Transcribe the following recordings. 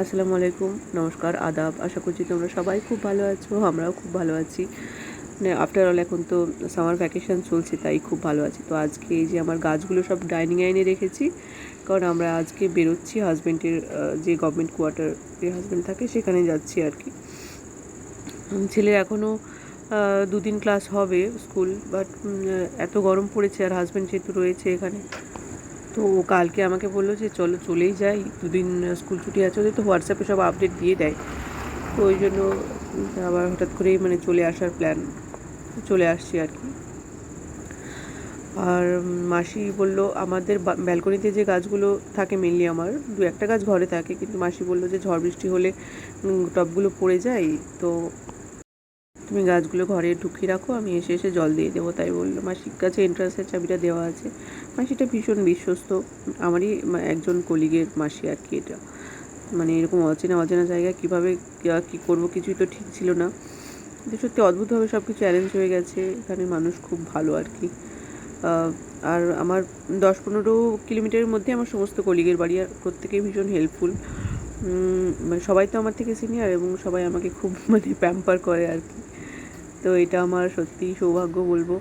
আসসালামু আলাইকুম, নমস্কার, আদাব। আশা করছি তোমরা সবাই খুব ভালো আছো, আমরাও খুব ভালো আছি। মানে আফটার অল এখন তো সামার ভ্যাকেশন চলছে, তাই খুব ভালো আছি। তো আজকে এই যে আমার গাছগুলো সব ডাইনিং এনে রেখেছি, কারণ আমরা আজকে বেরোচ্ছি হাজব্যান্ডের যে গভর্নমেন্ট কোয়ার্টার হাজব্যান্ড থাকে সেখানে যাচ্ছি আর কি। ছেলের এখনও 2 দিন ক্লাস হবে স্কুল, বাট এত গরম পড়েছে, আর হাজব্যান্ড যেহেতু রয়েছে এখানে, তো কালকে আমাকে বললো যে চলো চলেই যাই, 2 দিন স্কুল ছুটি আছে ওদের, তো হোয়াটসঅ্যাপে সব আপডেট দিয়ে দেয়। তো ওই জন্য আবার হঠাৎ করেই মানে চলে আসার প্ল্যান, চলে আসছি আর কি। আর মাসি বলল আমাদের ব্যালকনিতে যে গাছগুলো থাকে, মেনলি আমার 2-1টা গাছ ঘরে থাকে, কিন্তু মাসি বললো যে ঝড় বৃষ্টি হলে টবগুলো পড়ে যায়, তো তুমি গাছগুলো ঘরে ঢুকিয়ে রাখো, আমি এসে এসে জল দিয়ে দেবো। তাই বললো। মাসির কাছে এন্ট্রান্সের চাবিটা দেওয়া আছে। মাসিটা ভীষণ বিশ্বস্ত, আমারই একজন কলিগের মাসি আর কি। এটা মানে এরকম অচেনা অচেনা জায়গায় কীভাবে কী করবো কিছুই তো ঠিক ছিল না, কিন্তু সত্যি অদ্ভুতভাবে সব কিছু অ্যারেঞ্জ হয়ে গেছে। এখানে মানুষ খুব ভালো আর কি। আর আমার 10-15 কিলোমিটারের মধ্যে আমার সমস্ত কলিগের বাড়ি, আর প্রত্যেকেই ভীষণ হেল্পফুল। সবাই তো আমার থেকে সিনিয়র, এবং সবাই আমাকে খুব মানে প্যাম্পার করে আর কি। তো এটা আমার সত্যিই সৌভাগ্য বলবো।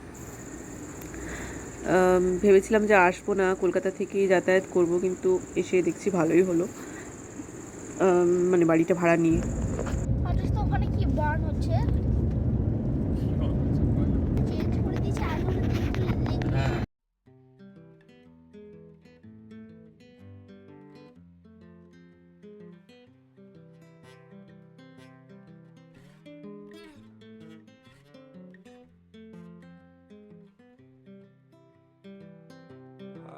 ভেবেছিলাম যে আসবো না, কলকাতা থেকেই যাতায়াত করব, কিন্তু এসে দেখছি ভালোই হলো, মানে বাড়িটা ভাড়া নিয়ে। ওখানে কি বার্ন হচ্ছে? চেঞ্জ করে দিয়েছে আগে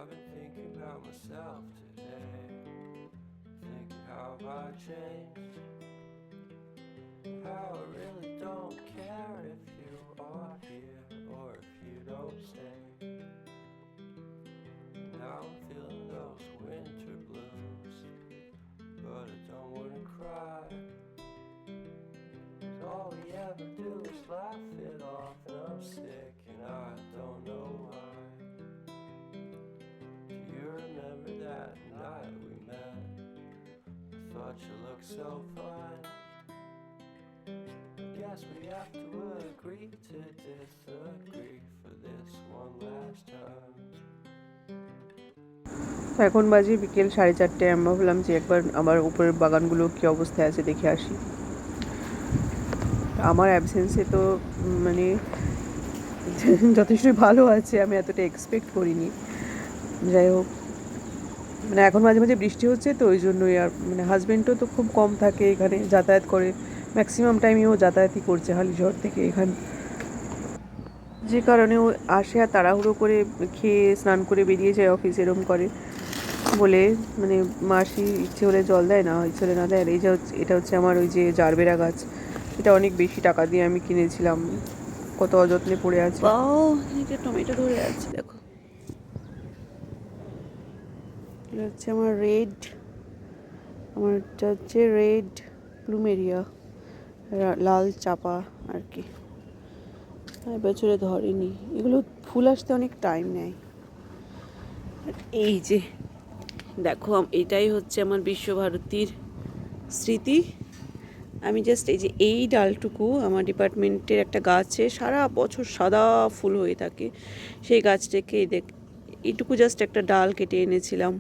I've been thinking about myself today, thinking how I changed, how I really don't care if you are here or if you don't stay. Now I'm feeling those winter blues, but I don't wanna cry, 'cause all we ever do is laugh it off, and I'm sick and I don't know why. You remember that night we met? I thought you looked so fine. Guess we have to agree to disagree for this one last time. এখন বাজে বিকেল 4:30। আমি ভাবলাম যে একবার আমার উপরের বাগানগুলো কী অবস্থায় আছে দেখে আসি। আমার অ্যাবসেন্সে তো মানে যথেষ্টই ভালো আছে, আমি এতটা এক্সপেক্ট করিনি। যাই হোক, মানে এখন মাঝে মাঝে বৃষ্টি হচ্ছে, তো ওই জন্যই। আর মানে হাজব্যান্ডও তো খুব কম থাকে এখানে, যাতায়াত করে ম্যাক্সিমাম টাইমই ও যাতায়াতই করছে হালিশহর থেকে এখানে, যে কারণে ও আসে আর তাড়াহুড়ো করে খেয়ে স্নান করে বেরিয়ে যায় অফিস, এরম করে বলে। মানে মাসি ইচ্ছে হলে জল দেয়, না ইচ্ছে হলে না দেয়। আর এই যে এটা হচ্ছে আমার ওই যে জারবেরা গাছ, এটা অনেক বেশি টাকা দিয়ে আমি কিনেছিলাম, কত অযত্নে পড়ে আছে। এটা টমেটো ধরে আছে দেখো। এটা হচ্ছে আমার আমারটা হচ্ছে রেড প্লুমেরিয়া, লাল চাপা আর কি। বছরে ধরেনি, এগুলো ফুল আসতে অনেক টাইম নেয়। এই যে দেখো, এটাই হচ্ছে আমার বিশ্বভারতীর স্মৃতি। আমি জাস্ট এই ডালটুকু, আমার ডিপার্টমেন্টের একটা গাছে সারা বছর সাদা ফুল হয়ে থাকে, সেই গাছটাকে এইটুকু জাস্ট একটা ডাল কেটে এনেছিলাম,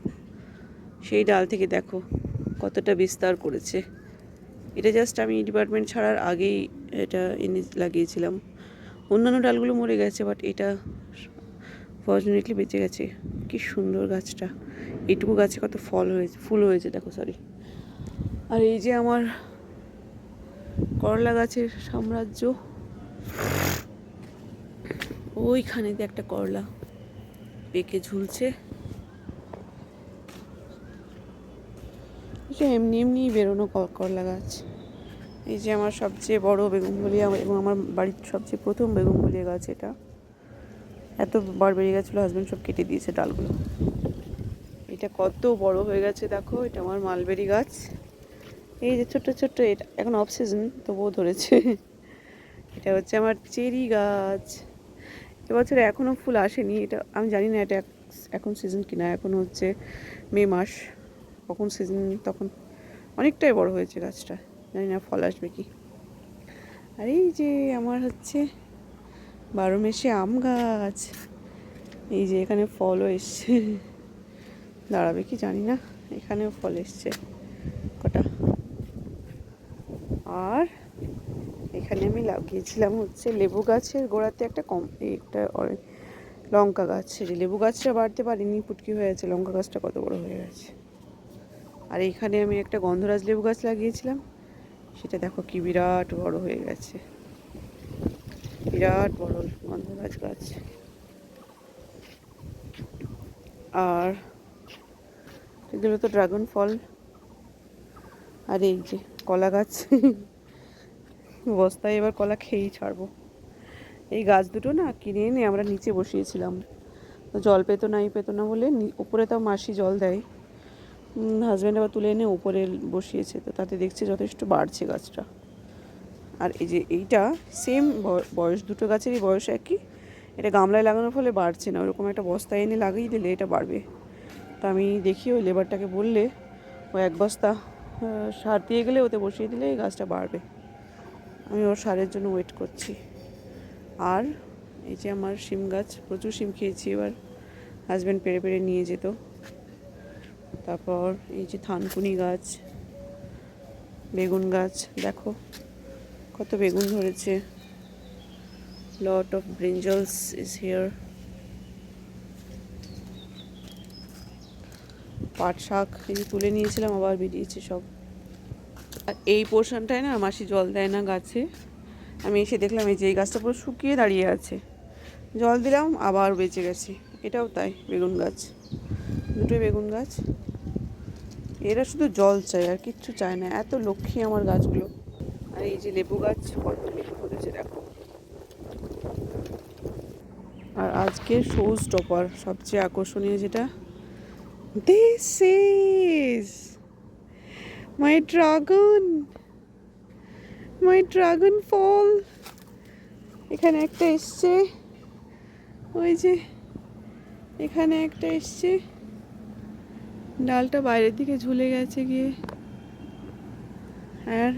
সেই ডাল থেকে দেখো কতটা বিস্তার করেছে। এটা জাস্ট আমি ডিপার্টমেন্ট ছাড়ার আগেই এটা এনে লাগিয়েছিলাম। অন্যান্য ডালগুলো মরে গেছে, বাট এটা ফর্চুনেটলি বেঁচে গেছে। কি সুন্দর গাছটা, এইটুকু গাছে কত ফুল হয়েছে দেখো, সরি। আর এই যে আমার করলা গাছের সাম্রাজ্য, ওইখানে দিয়ে একটা করলা পেকে ঝুলছে। এমনি এমনি বেরোনো করলা গাছ। এই যে আমার সবচেয়ে বড় বেগুনবুলিয়া, এবং আমার বাড়ির সবচেয়ে প্রথম বেগুনবুলিয়া গাছ এটা। এত বার বেরিয়ে গেছিলো, হাজব্যান্ড সব কেটে দিয়েছে ডালগুলো। এটা কত বড় হয়ে গেছে দেখো, এটা আমার মালবেরি গাছ। এই যে ছোট্ট ছোট্ট, এটা এখন অফ সিজন তবুও ধরেছে। এটা হচ্ছে আমার চেরি গাছ। এবছর এখনও ফুল আসেনি, এটা আমি জানি না এটা এখন সিজন কিনা। এখন হচ্ছে মে মাস, কখন সিজন তখন অনেকটাই বড় হয়েছে গাছটা, জানি না ফল আসবে কি। আর এই যে আমার হচ্ছে 12 মেশে আম গাছ, এই যে এখানে ফলও এসছে, দাঁড়াবে কি জানি না, এখানেও ফল এসছে কটা। আর এখানে আমি লাগিয়েছিলাম হচ্ছে লেবু গাছের গোড়াতে একটা লঙ্কা গাছ, সেটা লেবু গাছটা বাড়তে পারিনি, পুটকি হয়ে আছে, লঙ্কা গাছটা কত বড় হয়ে গেছে। আর এইখানে আমি একটা গন্ধরাজ লেবু গাছ লাগিয়েছিলাম, সেটা দেখো কি বিরাট বড় হয়ে গেছে, বিরাট বড় গন্ধরাজ গাছ। আর এগুলো তো ড্রাগন ফল। আর এই যে কলা গাছ, বস্তায় এবার কলা খেয়েই ছাড়বো। এই গাছ দুটো না কিনে এনে আমরা নিচে বসিয়েছিলাম, তো জল পেতো না বলে উপরে তাও মাসি জল দেয়, হাজব্যান্ড আবার তুলে এনে উপরে বসিয়েছে, তো তাতে দেখছে যথেষ্ট বাড়ছে গাছটা। আর এই যে এইটা সেম বয়স, দুটো গাছেরই বয়স একই, এটা গামলায় লাগানোর ফলে বাড়ছে না, ওরকম একটা বস্তায় এনে লাগিয়ে দিলে এটা বাড়বে। তো আমি দেখি ওই লেবারটাকে বললে ও 1 বস্তা সার দিয়ে গেলে ওতে বসিয়ে দিলে এই গাছটা বাড়বে। আমি ওর সারের জন্য ওয়েট করছি। আর এই যে আমার শিম গাছ, প্রচুর শিম খেয়েছি এবার, হাজব্যান্ড পেড়ে পেড়ে নিয়ে যেত। তারপর এই যে থানকুনি গাছ, বেগুন গাছ, দেখো কত বেগুন ধরেছে, লট অফ ব্রিঞ্জলস ইজ হিয়ার। পাট শাক এই যে তুলে নিয়েছিলাম, আবার বেরিয়েছে সব। আর এই পোর্শনটায় না মাসি জল দেয় না গাছে, আমি এসে দেখলাম এই যে এই গাছটা পুরো শুকিয়ে দাঁড়িয়ে আছে, জল দিলাম আবার বেঁচে গেছে। এটাও তাই, বেগুন গাছ, দুটোই বেগুন গাছ। এরা শুধু জল চায় আর কিচ্ছু চায় না, এত লক্ষ্মী আমার গাছগুলো। আর এই যে লেবু গাছ কত লেবু ধরেছে দেখো। আর আজকে শো স্টপার সবচেয়ে আকর্ষণীয় যেটা, দিস ইজ মাই ড্রাগন ফল। এখানে একটা এসছে, ওই যে এখানে একটা এসছে, ডালটা বাইরের দিকে ঝুলে গেছে গিয়ে, আর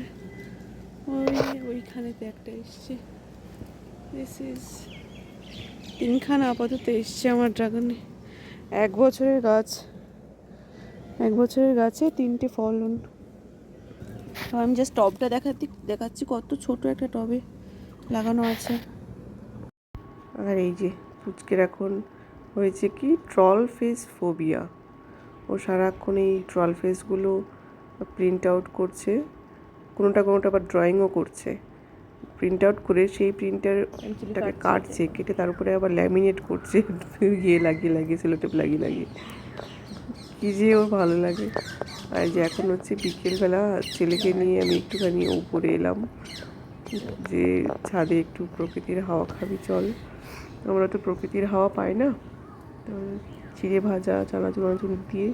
ওইখানেতে একটা এসছে। দিস ইজ 3খানা আপাতত এসছে আমার ড্রাগনে। 1 বছরের গাছ, 1 বছরের গাছে 3টে ফলন। আমি জাস্ট টবটা দেখাচ্ছি কত ছোট একটা টবে লাগানো আছে। আর এই যে পুচকের এখন হয়েছে কি ট্রল ফেস ফোবিয়া, ও সারাক্ষণ এই ট্রল ফেসগুলো প্রিন্ট আউট করছে, কোনোটা আবার ড্রয়িংও করছে, প্রিন্ট আউট করে সেই প্রিন্টারটাকে কাটছে, কেটে তার উপরে আবার ল্যামিনেট করছে লাগিয়ে সেলোটেপ লাগিয়ে কি যে ওর ভালো লাগে। আর যে এখন হচ্ছে বিকেলবেলা ছেলেকে নিয়ে আমি একটুখানি উপরে এলাম, যে ছাদে একটু প্রকৃতির হাওয়া খাবি চল, আমরা তো প্রকৃতির হাওয়া পাই না। তো চিড়ে ভাজা চানাচুর দিয়ে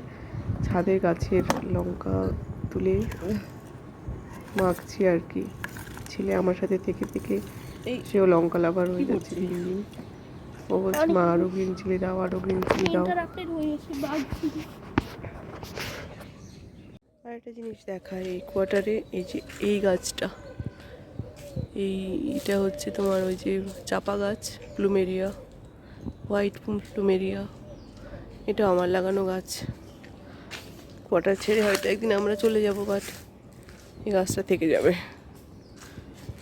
ছাদের গাছের লঙ্কা তুলে মাখছি আর কি। ছেলে আমার সাথে থেকে সেও লঙ্কা লাভার হয়ে যাচ্ছে দিন দিন। ও বলছে মা আরও গ্রিন চিলি দাও, আরও গ্রিন চিলি দাও। আর একটা জিনিস দেখায় এই কোয়ার্টারে, এই যে এই গাছটা, এইটা হচ্ছে তোমার ওই যে চাপা গাছ, প্লুমেরিয়া, হোয়াইট প্লুমেরিয়া, এটা আমার লাগানো গাছ। কোয়ার্টার ছেড়ে হয়তো একদিন আমরা চলে যাব, বাট এই গাছটা থেকে যাবে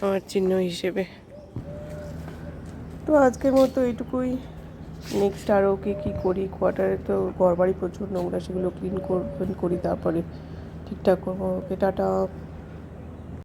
আমার চিহ্ন হিসেবে। তো আজকের মতো এইটুকুই, নেক্সট আরও কী করি। কোয়ার্টারে তো ঘরবাড়ি প্রচুর নোংরা, সেগুলো ক্লিন করি, তারপরে ঠিকঠাক করবো। ওকে টাটা।